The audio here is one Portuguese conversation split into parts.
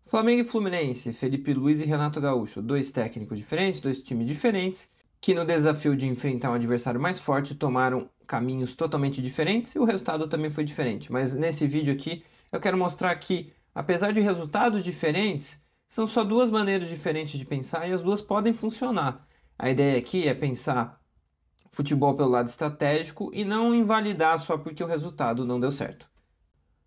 Flamengo e Fluminense, Felipe Luiz e Renato Gaúcho, dois técnicos diferentes, dois times diferentes, que no desafio de enfrentar um adversário mais forte tomaram caminhos totalmente diferentes e o resultado também foi diferente. Mas nesse vídeo aqui eu quero mostrar que, apesar de resultados diferentes, são só duas maneiras diferentes de pensar e as duas podem funcionar. A ideia aqui é pensar futebol pelo lado estratégico e não invalidar só porque o resultado não deu certo.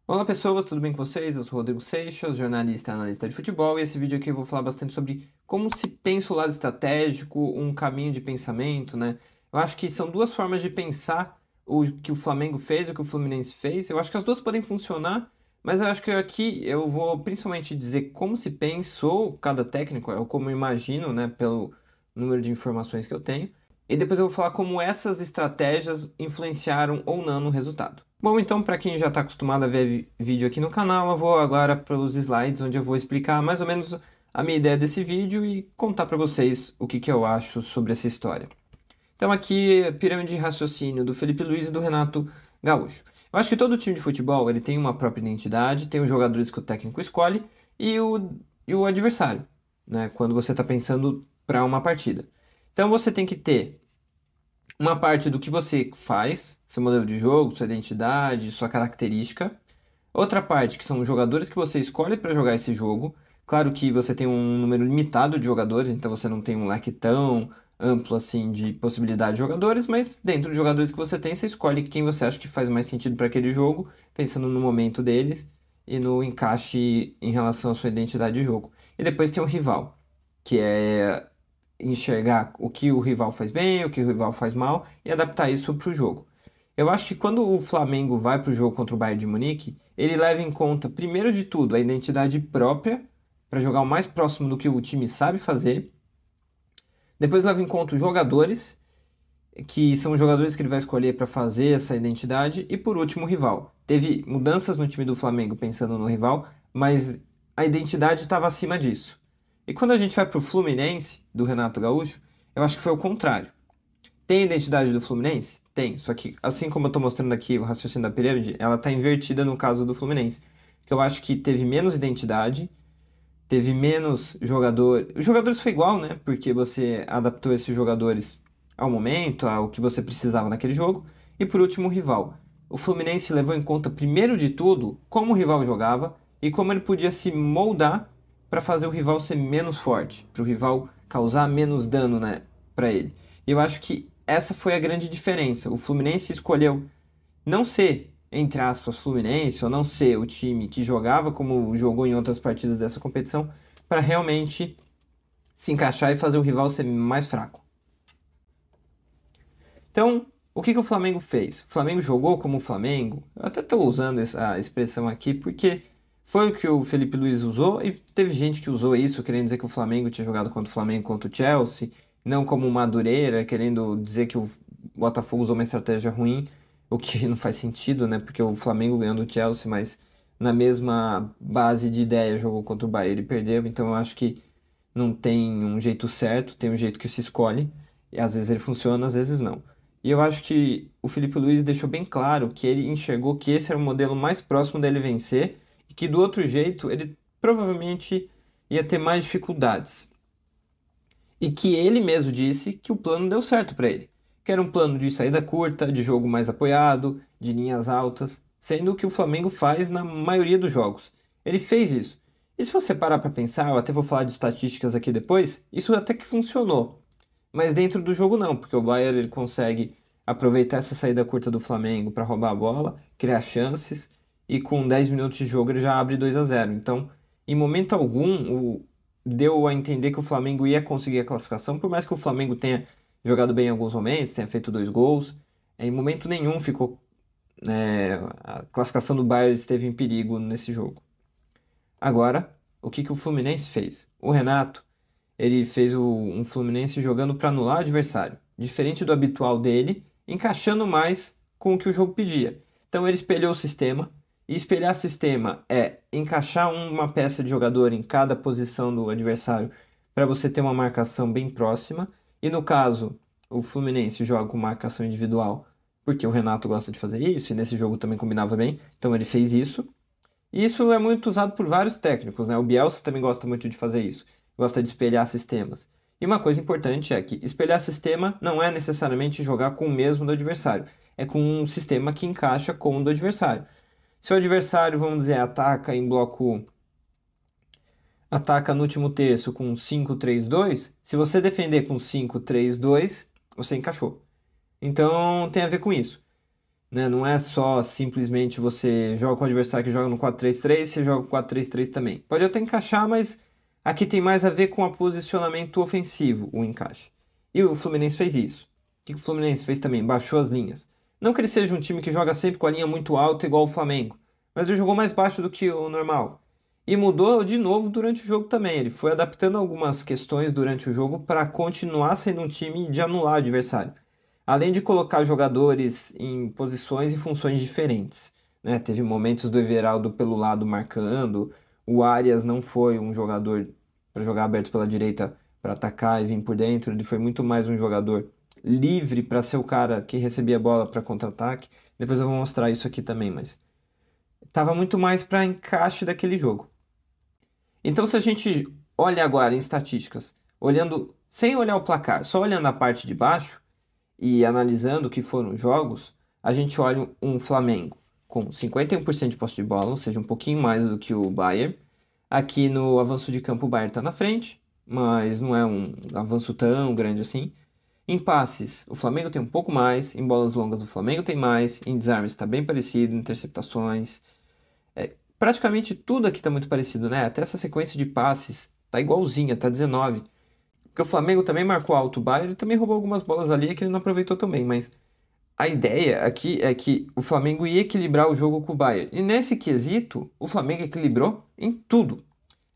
Olá pessoas, tudo bem com vocês? Eu sou o Rodrigo Seixas, jornalista e analista de futebol, e esse vídeo aqui eu vou falar bastante sobre como se pensa o lado estratégico, um caminho de pensamento, né? Eu acho que são duas formas de pensar o que o Flamengo fez, o que o Fluminense fez. Eu acho que as duas podem funcionar, mas eu acho que aqui eu vou principalmente dizer como se pensou cada técnico, ou como eu imagino, né, pelo número de informações que eu tenho. E depois eu vou falar como essas estratégias influenciaram ou não no resultado. Bom, então para quem já está acostumado a ver vídeo aqui no canal, eu vou agora para os slides onde eu vou explicar mais ou menos a minha ideia desse vídeo e contar para vocês o que eu acho sobre essa história. Então aqui, a pirâmide de raciocínio do Felipe Luiz e do Renato Gaúcho. Eu acho que todo time de futebol ele tem uma própria identidade, tem os jogadores que o técnico escolhe e o adversário, né, quando você está pensando para uma partida. Então você tem que ter uma parte do que você faz, seu modelo de jogo, sua identidade, sua característica. Outra parte que são os jogadores que você escolhe para jogar esse jogo. Claro que você tem um número limitado de jogadores, então você não tem um leque tão amplo assim de possibilidade de jogadores, mas dentro dos jogadores que você tem, você escolhe quem você acha que faz mais sentido para aquele jogo, pensando no momento deles e no encaixe em relação à sua identidade de jogo. E depois tem o rival, que é enxergar o que o rival faz bem, o que o rival faz mal e adaptar isso para o jogo. Eu acho que quando o Flamengo vai para o jogo contra o Bayern de Munique, ele leva em conta, primeiro de tudo, a identidade própria, para jogar o mais próximo do que o time sabe fazer. Depois leva em conta os jogadores, que são os jogadores que ele vai escolher para fazer essa identidade. E por último, o rival. Teve mudanças no time do Flamengo pensando no rival, mas a identidade estava acima disso. E quando a gente vai para o Fluminense, do Renato Gaúcho, eu acho que foi o contrário. Tem a identidade do Fluminense? Tem. Só que, assim como eu estou mostrando aqui o raciocínio da pirâmide, ela está invertida no caso do Fluminense. Que eu acho que teve menos identidade, teve menos jogador. Os jogadores foi igual, né? Porque você adaptou esses jogadores ao momento, ao que você precisava naquele jogo. E por último, o rival. O Fluminense levou em conta, primeiro de tudo, como o rival jogava e como ele podia se moldar para fazer o rival ser menos forte, para o rival causar menos dano, né, para ele. E eu acho que essa foi a grande diferença. O Fluminense escolheu não ser, entre aspas, Fluminense, ou não ser o time que jogava como jogou em outras partidas dessa competição, para realmente se encaixar e fazer o rival ser mais fraco. Então, o que o Flamengo fez? O Flamengo jogou como o Flamengo. Eu até estou usando essa expressão aqui porque foi o que o Felipe Luiz usou e teve gente que usou isso querendo dizer que o Flamengo tinha jogado contra o Flamengo contra o Chelsea, não como Madureira, querendo dizer que o Botafogo usou uma estratégia ruim, o que não faz sentido, né? Porque o Flamengo ganhou do Chelsea, mas na mesma base de ideia jogou contra o Bayern e perdeu, então eu acho que não tem um jeito certo, tem um jeito que se escolhe, e às vezes ele funciona, às vezes não. E eu acho que o Felipe Luiz deixou bem claro que ele enxergou que esse era o modelo mais próximo dele vencer e que do outro jeito ele provavelmente ia ter mais dificuldades. E que ele mesmo disse que o plano deu certo para ele, que era um plano de saída curta, de jogo mais apoiado, de linhas altas, sendo o que o Flamengo faz na maioria dos jogos. Ele fez isso. E se você parar para pensar, eu até vou falar de estatísticas aqui depois, isso até que funcionou. Mas dentro do jogo não, porque o Bayern ele consegue aproveitar essa saída curta do Flamengo para roubar a bola, criar chances e com 10 minutos de jogo ele já abre 2-0. Então, em momento algum, deu a entender que o Flamengo ia conseguir a classificação, por mais que o Flamengo tenha jogado bem em alguns momentos, tenha feito 2 gols, em momento nenhum ficou, a classificação do Bayern esteve em perigo nesse jogo. Agora, o que o Fluminense fez? O Renato, ele fez um Fluminense jogando para anular o adversário, diferente do habitual dele, encaixando mais com o que o jogo pedia. Então ele espelhou o sistema, e espelhar sistema é encaixar uma peça de jogador em cada posição do adversário para você ter uma marcação bem próxima. E no caso, o Fluminense joga com marcação individual, porque o Renato gosta de fazer isso, e nesse jogo também combinava bem, então ele fez isso. E isso é muito usado por vários técnicos, né? O Bielsa também gosta muito de fazer isso, gosta de espelhar sistemas. E uma coisa importante é que espelhar sistema não é necessariamente jogar com o mesmo do adversário, é com um sistema que encaixa com o do adversário. Se o adversário, vamos dizer, ataca no último terço com 5-3-2, se você defender com 5-3-2, você encaixou. Então tem a ver com isso, né? Não é só simplesmente você joga com o adversário que joga no 4-3-3, você joga com 4-3-3 também. Pode até encaixar, mas aqui tem mais a ver com o posicionamento ofensivo, o encaixe. E o Fluminense fez isso. O que o Fluminense fez também? Baixou as linhas. Não que ele seja um time que joga sempre com a linha muito alta, igual o Flamengo, mas ele jogou mais baixo do que o normal. E mudou de novo durante o jogo também. Ele foi adaptando algumas questões durante o jogo para continuar sendo um time de anular o adversário. Além de colocar jogadores em posições e funções diferentes, né? Teve momentos do Everaldo pelo lado marcando, o Arias não foi um jogador para jogar aberto pela direita para atacar e vir por dentro, ele foi muito mais um jogador livre para ser o cara que recebia a bola para contra-ataque. Depois eu vou mostrar isso aqui também, mas estava muito mais para encaixe daquele jogo. Então, se a gente olha agora em estatísticas, olhando sem olhar o placar, só olhando a parte de baixo e analisando o que foram os jogos, a gente olha um Flamengo com 51% de posse de bola, ou seja, um pouquinho mais do que o Bayern. Aqui no avanço de campo o Bayern está na frente, mas não é um avanço tão grande assim. Em passes, o Flamengo tem um pouco mais, em bolas longas o Flamengo tem mais, em desarmes está bem parecido, interceptações. Praticamente tudo aqui está muito parecido, né? Até essa sequência de passes tá igualzinha, tá 19. Porque o Flamengo também marcou alto o Bayern, ele também roubou algumas bolas ali que ele não aproveitou também, mas a ideia aqui é que o Flamengo ia equilibrar o jogo com o Bayern. E nesse quesito, o Flamengo equilibrou em tudo.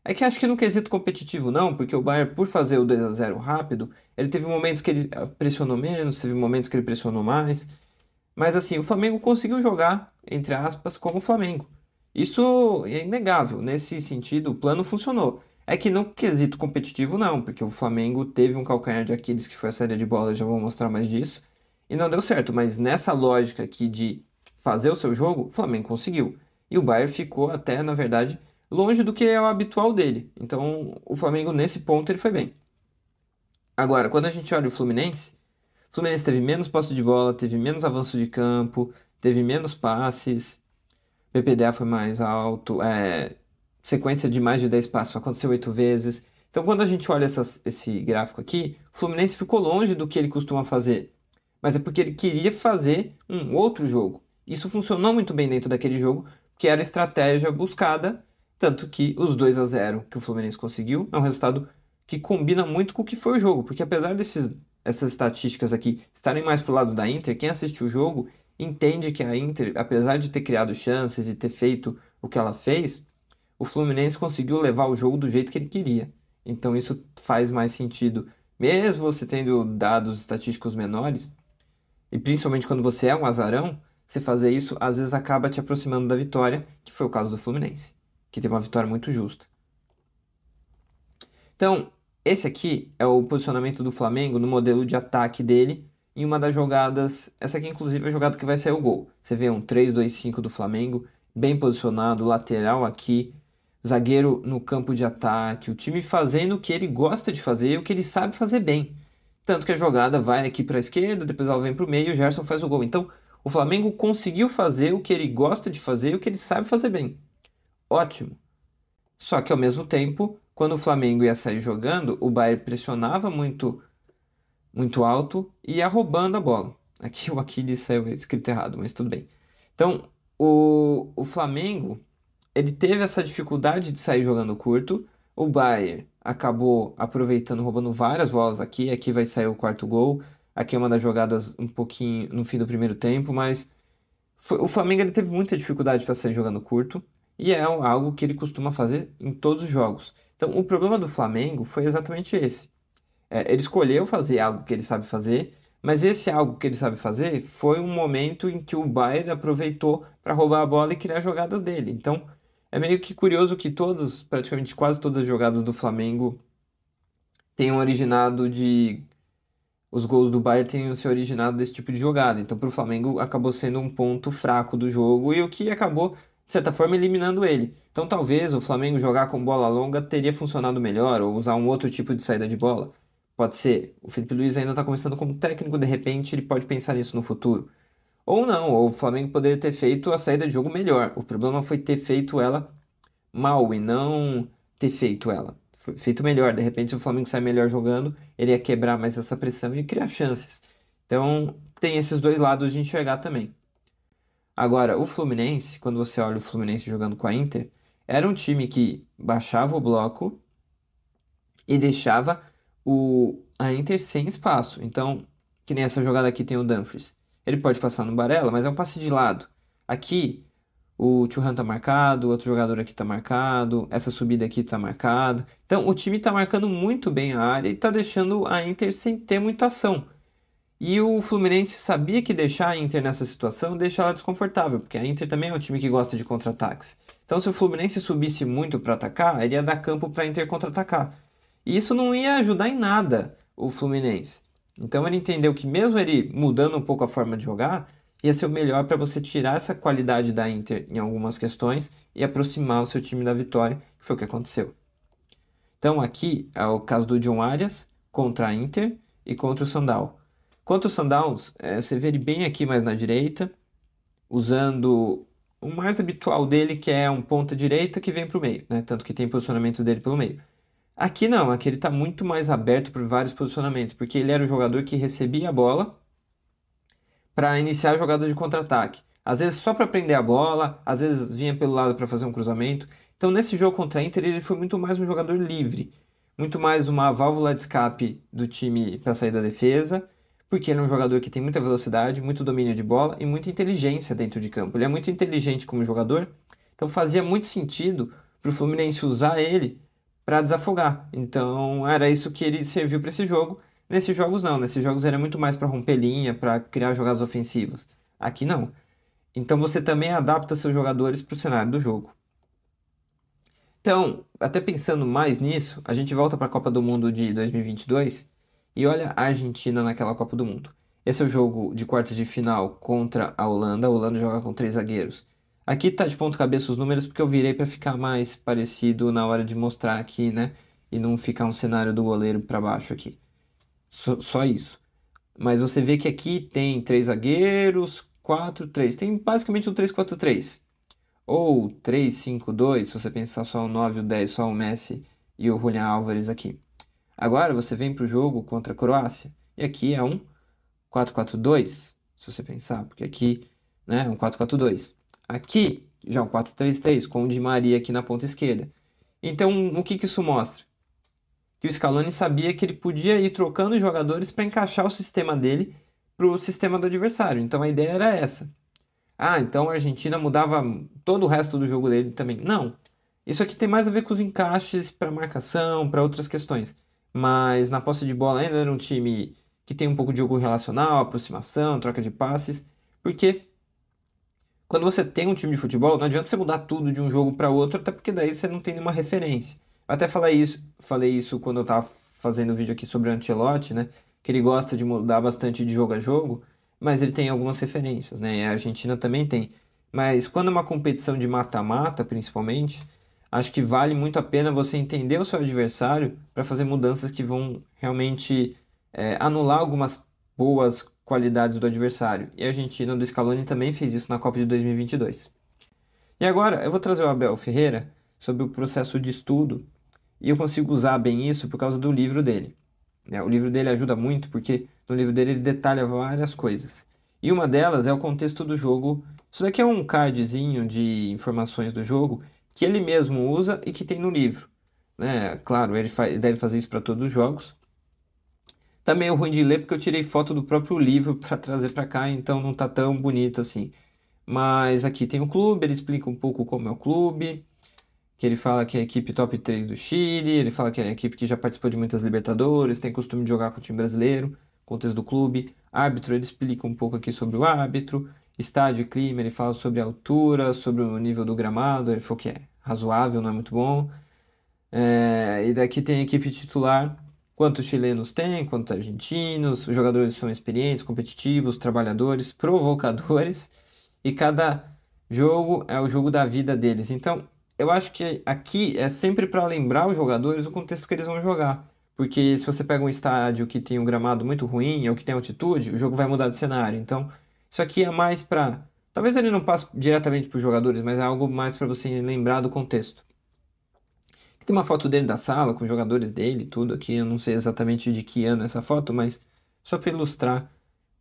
É que acho que no quesito competitivo não, porque o Bayern, por fazer o 2-0 rápido, ele teve momentos que ele pressionou menos, teve momentos que ele pressionou mais. Mas assim, o Flamengo conseguiu jogar, entre aspas, como o Flamengo. Isso é inegável. Nesse sentido, o plano funcionou. É que no quesito competitivo, não, porque o Flamengo teve um calcanhar de Aquiles que foi a saída de bola, já vou mostrar mais disso, e não deu certo. Mas nessa lógica aqui de fazer o seu jogo, o Flamengo conseguiu. E o Bayern ficou até, na verdade, longe do que é o habitual dele. Então, o Flamengo, nesse ponto, ele foi bem. Agora, quando a gente olha o Fluminense teve menos posse de bola, teve menos avanço de campo, teve menos passes, PPDA foi mais alto, sequência de mais de 10 passos aconteceu 8 vezes. Então, quando a gente olha esse gráfico aqui, o Fluminense ficou longe do que ele costuma fazer. Mas é porque ele queria fazer um outro jogo. Isso funcionou muito bem dentro daquele jogo, que era a estratégia buscada, tanto que os 2-0 que o Fluminense conseguiu é um resultado que combina muito com o que foi o jogo, porque apesar essas estatísticas aqui estarem mais pro lado da Inter, quem assistiu o jogo entende que a Inter, apesar de ter criado chances e ter feito o que ela fez, o Fluminense conseguiu levar o jogo do jeito que ele queria. Então isso faz mais sentido, mesmo você tendo dados estatísticos menores, e principalmente quando você é um azarão, você fazer isso às vezes acaba te aproximando da vitória, que foi o caso do Fluminense, que teve uma vitória muito justa. Então, esse aqui é o posicionamento do Flamengo no modelo de ataque dele em uma das jogadas. Essa aqui, inclusive, é a jogada que vai sair o gol. Você vê um 3-2-5 do Flamengo, bem posicionado, lateral aqui, zagueiro no campo de ataque, o time fazendo o que ele gosta de fazer e o que ele sabe fazer bem. Tanto que a jogada vai aqui para a esquerda, depois ela vem para o meio e o Gerson faz o gol. Então, o Flamengo conseguiu fazer o que ele gosta de fazer e o que ele sabe fazer bem. Ótimo. Só que ao mesmo tempo, quando o Flamengo ia sair jogando, o Bayern pressionava muito, muito alto e ia roubando a bola. Aqui o Aquiles saiu escrito errado, mas tudo bem. Então, o Flamengo, ele teve essa dificuldade de sair jogando curto. O Bayern acabou aproveitando, roubando várias bolas aqui. Aqui vai sair o quarto gol. Aqui é uma das jogadas um pouquinho no fim do primeiro tempo, mas o Flamengo ele teve muita dificuldade para sair jogando curto. E é algo que ele costuma fazer em todos os jogos. Então, o problema do Flamengo foi exatamente esse. Ele escolheu fazer algo que ele sabe fazer, mas esse algo que ele sabe fazer foi um momento em que o Bayern aproveitou para roubar a bola e criar jogadas dele. Então, é meio que curioso que praticamente quase todas as jogadas do Flamengo tenham originado de. Os gols do Bayern tenham se originado desse tipo de jogada. Então, para o Flamengo, acabou sendo um ponto fraco do jogo e o que acabou de certa forma, eliminando ele. Então, talvez o Flamengo jogar com bola longa teria funcionado melhor, ou usar um outro tipo de saída de bola. Pode ser. O Felipe Luiz ainda está começando como técnico, de repente ele pode pensar nisso no futuro. Ou não, ou o Flamengo poderia ter feito a saída de jogo melhor. O problema foi ter feito ela mal e não ter feito ela. Foi feito melhor. De repente, se o Flamengo sair melhor jogando, ele ia quebrar mais essa pressão e criar chances. Então, tem esses dois lados de enxergar também. Agora, o Fluminense, quando você olha o Fluminense jogando com a Inter, era um time que baixava o bloco e deixava a Inter sem espaço. Então, que nem essa jogada aqui tem o Dumfries. Ele pode passar no Barella, mas é um passe de lado. Aqui, o Thuram tá marcado, outro jogador aqui tá marcado, essa subida aqui tá marcada. Então, o time tá marcando muito bem a área e tá deixando a Inter sem ter muita ação. E o Fluminense sabia que deixar a Inter nessa situação deixa ela desconfortável, porque a Inter também é um time que gosta de contra-ataques. Então, se o Fluminense subisse muito para atacar, ele ia dar campo para a Inter contra-atacar. E isso não ia ajudar em nada o Fluminense. Então, ele entendeu que mesmo ele mudando um pouco a forma de jogar, ia ser o melhor para você tirar essa qualidade da Inter em algumas questões e aproximar o seu time da vitória, que foi o que aconteceu. Então, aqui é o caso do John Arias contra a Inter e contra o Sandal. Quanto ao Sundowns, você vê ele bem aqui mais na direita, usando o mais habitual dele, que é um ponta direita que vem para o meio, né? Tanto que tem posicionamentos dele pelo meio. Aqui não, aqui ele está muito mais aberto por vários posicionamentos, porque ele era o jogador que recebia a bola para iniciar jogadas de contra-ataque. Às vezes só para prender a bola, às vezes vinha pelo lado para fazer um cruzamento. Então nesse jogo contra a Inter ele foi muito mais um jogador livre, muito mais uma válvula de escape do time para sair da defesa, porque ele é um jogador que tem muita velocidade, muito domínio de bola e muita inteligência dentro de campo. Ele é muito inteligente como jogador, então fazia muito sentido para o Fluminense usar ele para desafogar. Então era isso que ele serviu para esse jogo. Nesses jogos não, nesses jogos era muito mais para romper linha, para criar jogadas ofensivas. Aqui não. Então você também adapta seus jogadores para o cenário do jogo. Então, até pensando mais nisso, a gente volta para a Copa do Mundo de 2022 e olha a Argentina naquela Copa do Mundo. Esse é o jogo de quartas de final contra a Holanda. A Holanda joga com 3 zagueiros. Aqui tá de ponta cabeça os números porque eu virei para ficar mais parecido na hora de mostrar aqui, né? E não ficar um cenário do goleiro para baixo aqui. Só isso. Mas você vê que aqui tem 3 zagueiros, 4-3. Tem basicamente um 3-4-3. Ou 3-5-2, se você pensar só o 9 e o 10, só o Messi e o Julián Álvares aqui. Agora você vem para o jogo contra a Croácia. E aqui é um 4-4-2, se você pensar. Porque aqui, né, é um 4-4-2. Aqui já é um 4-3-3, com o Di Maria aqui na ponta esquerda. Então, o que isso mostra? Que o Scaloni sabia que ele podia ir trocando os jogadores para encaixar o sistema dele para o sistema do adversário. Então, a ideia era essa. Ah, então a Argentina mudava todo o resto do jogo dele também. Não. Isso aqui tem mais a ver com os encaixes para marcação, para outras questões. Mas na posse de bola ainda era um time que tem um pouco de jogo relacional, aproximação, troca de passes. Porque quando você tem um time de futebol, não adianta você mudar tudo de um jogo para outro, até porque daí você não tem nenhuma referência. Eu até falei isso quando eu estava fazendo o vídeo aqui sobre o Ancelotti, né? Que ele gosta de mudar bastante de jogo a jogo, mas ele tem algumas referências, né? E a Argentina também tem. Mas quando é uma competição de mata-mata, principalmente, acho que vale muito a pena você entender o seu adversário para fazer mudanças que vão realmente anular algumas boas qualidades do adversário. E a Argentina do Scaloni também fez isso na Copa de 2022. E agora eu vou trazer o Abel Ferreira sobre o processo de estudo e eu consigo usar bem isso por causa do livro dele, né? O livro dele ajuda muito porque no livro dele ele detalha várias coisas. E uma delas é o contexto do jogo. Isso daqui é um cardzinho de informações do jogo que ele mesmo usa e que tem no livro, né? Claro, ele deve fazer isso para todos os jogos. Tá meio ruim de ler porque eu tirei foto do próprio livro para trazer para cá, então não tá tão bonito assim. Mas aqui tem o clube, ele explica um pouco como é o clube, que ele fala que é a equipe top 3 do Chile, ele fala que é a equipe que já participou de muitas Libertadores, tem costume de jogar com o time brasileiro, contexto do clube. Árbitro, ele explica um pouco aqui sobre o árbitro. Estádio e clima, ele fala sobre a altura, sobre o nível do gramado, ele falou que é razoável, não é muito bom. E daqui tem a equipe titular, quantos chilenos tem, quantos argentinos, os jogadores são experientes, competitivos, trabalhadores, provocadores, e cada jogo é o jogo da vida deles. Então, eu acho que aqui é sempre para lembrar os jogadores o contexto que eles vão jogar. Porque se você pega um estádio que tem um gramado muito ruim ou que tem altitude, o jogo vai mudar de cenário. Então, isso aqui é mais para. Talvez ele não passe diretamente para os jogadores, mas é algo mais para você lembrar do contexto. Tem uma foto dele da sala, com os jogadores dele, tudo aqui. Eu não sei exatamente de que ano é essa foto, mas só para ilustrar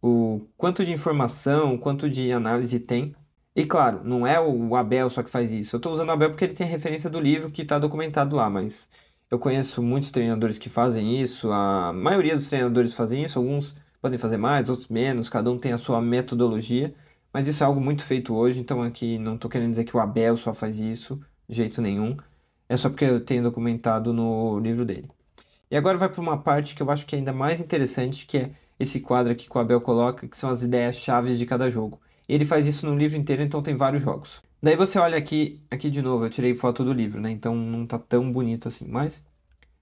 o quanto de informação, o quanto de análise tem. E claro, não é o Abel só que faz isso. Eu estou usando o Abel porque ele tem a referência do livro que está documentado lá, mas eu conheço muitos treinadores que fazem isso. A maioria dos treinadores fazem isso, alguns podem fazer mais, outros menos, cada um tem a sua metodologia. Mas isso é algo muito feito hoje, então aqui não estou querendo dizer que o Abel só faz isso, de jeito nenhum. É só porque eu tenho documentado no livro dele. E agora vai para uma parte que eu acho que é ainda mais interessante, que é esse quadro aqui que o Abel coloca, que são as ideias-chave de cada jogo. Ele faz isso no livro inteiro, então tem vários jogos. Daí você olha aqui de novo, eu tirei foto do livro, né? Então não tá tão bonito assim, mas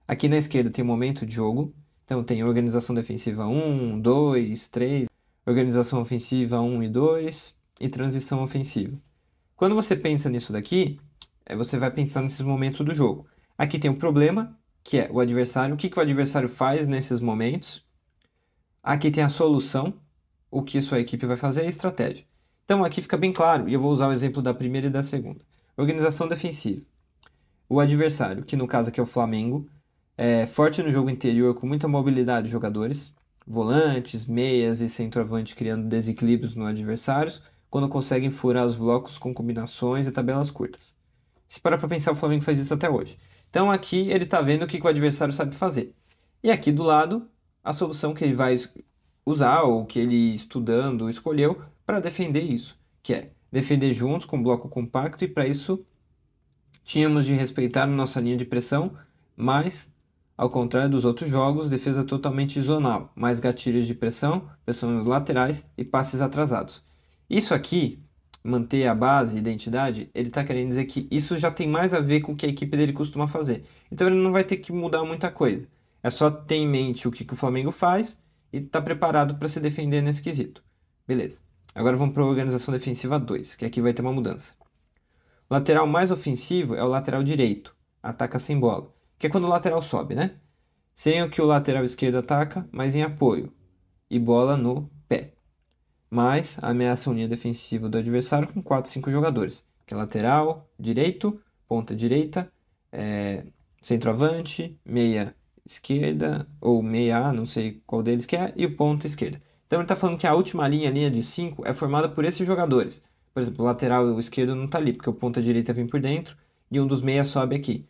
aqui na esquerda tem o momento de jogo. Então tem organização defensiva 1, 2, 3, organização ofensiva 1 e 2 e transição ofensiva. Quando você pensa nisso daqui, você vai pensar nesses momentos do jogo. Aqui tem o problema, que é o adversário, o que que o adversário faz nesses momentos. Aqui tem a solução, o que sua equipe vai fazer e a estratégia. Então aqui fica bem claro, e eu vou usar o exemplo da primeira e da segunda. Organização defensiva. O adversário, que no caso aqui é o Flamengo, é forte no jogo interior com muita mobilidade de jogadores, volantes, meias e centroavante criando desequilíbrios no adversário, quando conseguem furar os blocos com combinações e tabelas curtas. Se parar para pensar, o Flamengo faz isso até hoje. Então aqui ele está vendo o que o adversário sabe fazer. E aqui do lado, a solução que ele vai usar, ou que ele estudando escolheu, para defender isso, que é defender juntos com bloco compacto, e para isso tínhamos de respeitar nossa linha de pressão, mas, ao contrário dos outros jogos, defesa totalmente zonal, mais gatilhos de pressão, pressão nos laterais e passes atrasados. Isso aqui, manter a base, identidade, ele está querendo dizer que isso já tem mais a ver com o que a equipe dele costuma fazer. Então ele não vai ter que mudar muita coisa. É só ter em mente o que o Flamengo faz e estar preparado para se defender nesse quesito. Beleza. Agora vamos para a organização defensiva 2, que aqui vai ter uma mudança. O lateral mais ofensivo é o lateral direito, ataca sem bola, que é quando o lateral sobe, né? Sem o que o lateral esquerdo ataca, mas em apoio, e bola no pé. Mas ameaça a linha defensiva do adversário com 4, 5 jogadores, que é lateral, direito, ponta direita, centroavante, meia esquerda, ou meia A, não sei qual deles que é, e o ponta esquerda. Então ele está falando que a última linha, a linha de 5, é formada por esses jogadores. Por exemplo, o lateral esquerdo não está ali, porque o ponta direita vem por dentro e um dos meias sobe aqui.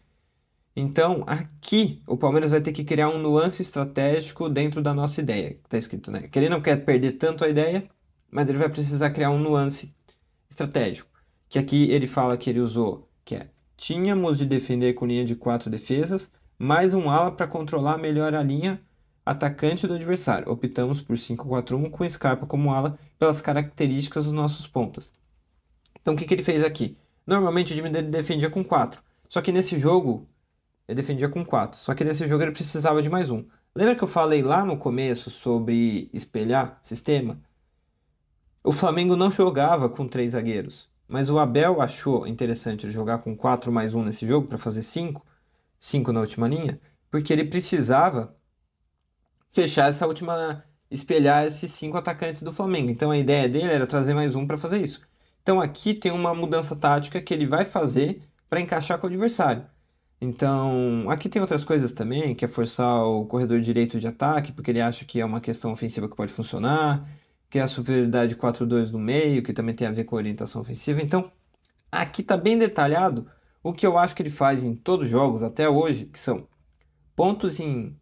Então, aqui, o Palmeiras vai ter que criar um nuance estratégico dentro da nossa ideia, que está escrito, né? Que ele não quer perder tanto a ideia, mas ele vai precisar criar um nuance estratégico. Que aqui ele fala que ele usou, que é, tínhamos de defender com linha de 4 defesas, mais um ala para controlar melhor a linha atacante do adversário. Optamos por 5-4-1 com Scarpa como ala pelas características dos nossos pontas. Então o que ele fez aqui? Normalmente o time dele defendia com 4. Só que nesse jogo ele defendia com 4. Só que nesse jogo ele precisava de mais um. Lembra que eu falei lá no começo sobre espelhar sistema? O Flamengo não jogava com 3 zagueiros. Mas o Abel achou interessante jogar com 4 mais 1 nesse jogo para fazer 5. 5 na última linha. Porque ele precisava fechar essa última. Espelhar esses 5 atacantes do Flamengo. Então a ideia dele era trazer mais um para fazer isso. Então aqui tem uma mudança tática que ele vai fazer para encaixar com o adversário. Então, aqui tem outras coisas também, que é forçar o corredor direito de ataque, porque ele acha que é uma questão ofensiva que pode funcionar, que é a superioridade 4-2 no meio, que também tem a ver com a orientação ofensiva. Então, aqui está bem detalhado o que eu acho que ele faz em todos os jogos até hoje, que são pontos em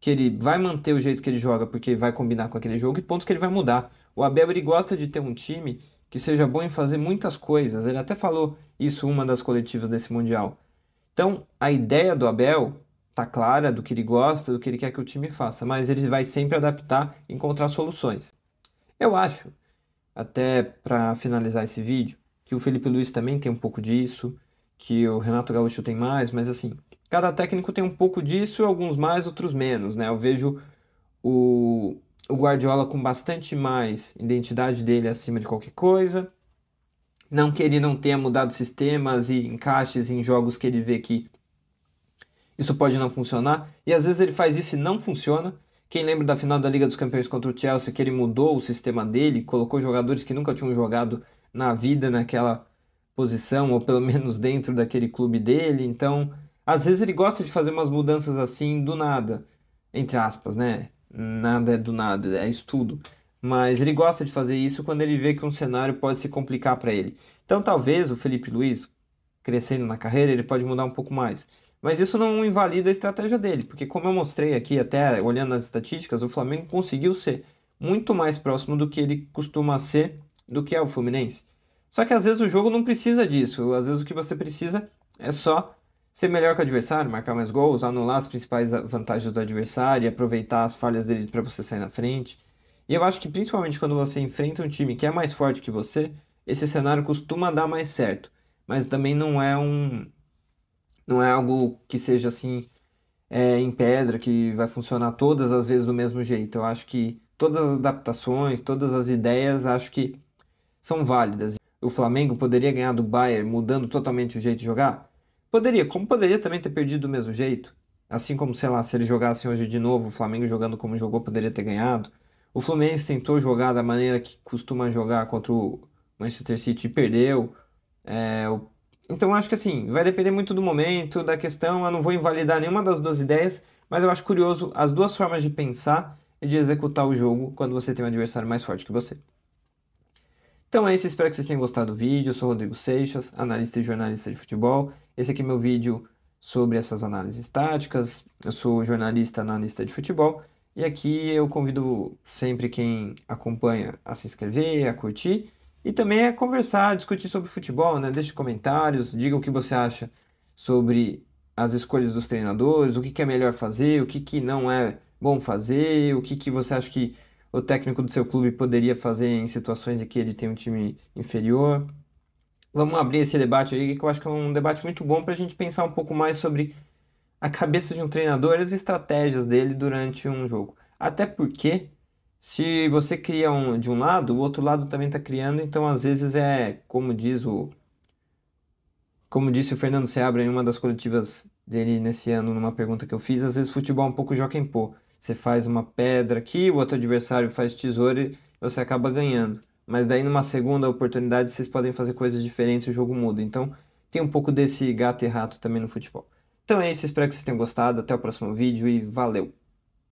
que ele vai manter o jeito que ele joga porque vai combinar com aquele jogo, e pontos que ele vai mudar. O Abel ele gosta de ter um time que seja bom em fazer muitas coisas. Ele até falou isso em uma das coletivas desse Mundial. Então, a ideia do Abel tá clara do que ele gosta, do que ele quer que o time faça, mas ele vai sempre adaptar e encontrar soluções. Eu acho, até para finalizar esse vídeo, que o Felipe Luiz também tem um pouco disso, que o Renato Gaúcho tem mais, mas assim, cada técnico tem um pouco disso, alguns mais, outros menos, né? Eu vejo o Guardiola com bastante mais identidade dele acima de qualquer coisa. Não que ele não tenha mudado sistemas e encaixes em jogos que ele vê que isso pode não funcionar, e às vezes ele faz isso e não funciona. Quem lembra da final da Liga dos Campeões contra o Chelsea, que ele mudou o sistema dele, colocou jogadores que nunca tinham jogado na vida naquela posição, ou pelo menos dentro daquele clube dele. Então, às vezes ele gosta de fazer umas mudanças assim do nada, entre aspas, né? Nada é do nada, é estudo. Mas ele gosta de fazer isso quando ele vê que um cenário pode se complicar para ele. Então, talvez o Felipe Luiz, crescendo na carreira, ele pode mudar um pouco mais. Mas isso não invalida a estratégia dele, porque como eu mostrei aqui, até olhando as estatísticas, o Flamengo conseguiu ser muito mais próximo do que ele costuma ser do que é o Fluminense. Só que às vezes o jogo não precisa disso, às vezes o que você precisa é só ser melhor que o adversário, marcar mais gols, anular as principais vantagens do adversário e aproveitar as falhas dele para você sair na frente. E eu acho que principalmente quando você enfrenta um time que é mais forte que você, esse cenário costuma dar mais certo, mas também não é algo que seja assim em pedra, que vai funcionar todas as vezes do mesmo jeito. Eu acho que todas as adaptações, todas as ideias, acho que são válidas. O Flamengo poderia ganhar do Bayern mudando totalmente o jeito de jogar? Poderia, como poderia também ter perdido do mesmo jeito. Assim como, sei lá, se eles jogassem hoje de novo, o Flamengo jogando como jogou, poderia ter ganhado. O Fluminense tentou jogar da maneira que costuma jogar contra o Manchester City e perdeu. É, então, eu acho que assim, vai depender muito do momento, da questão. Eu não vou invalidar nenhuma das duas ideias, mas eu acho curioso as duas formas de pensar e de executar o jogo quando você tem um adversário mais forte que você. Então é isso, espero que vocês tenham gostado do vídeo. Eu sou o Rodrigo Seixas, analista e jornalista de futebol. Esse aqui é meu vídeo sobre essas análises táticas. Eu sou jornalista, analista de futebol. E aqui eu convido sempre quem acompanha a se inscrever, a curtir e também a conversar, discutir sobre futebol, né? Deixe comentários, diga o que você acha sobre as escolhas dos treinadores, o que que é melhor fazer, o que que não é bom fazer, o que que você acha que o técnico do seu clube poderia fazer em situações em que ele tem um time inferior. Vamos abrir esse debate aí, que eu acho que é um debate muito bom para a gente pensar um pouco mais sobre a cabeça de um treinador e as estratégias dele durante um jogo. Até porque, se você cria um de um lado, o outro lado também está criando, então às vezes como disse o Fernando Seabra em uma das coletivas dele nesse ano, numa pergunta que eu fiz, às vezes futebol é um pouco joga em pô. Você faz uma pedra aqui, o outro adversário faz tesoura e você acaba ganhando. Mas daí numa segunda oportunidade vocês podem fazer coisas diferentes e o jogo muda. Então tem um pouco desse gato e rato também no futebol. Então é isso, espero que vocês tenham gostado. Até o próximo vídeo e valeu!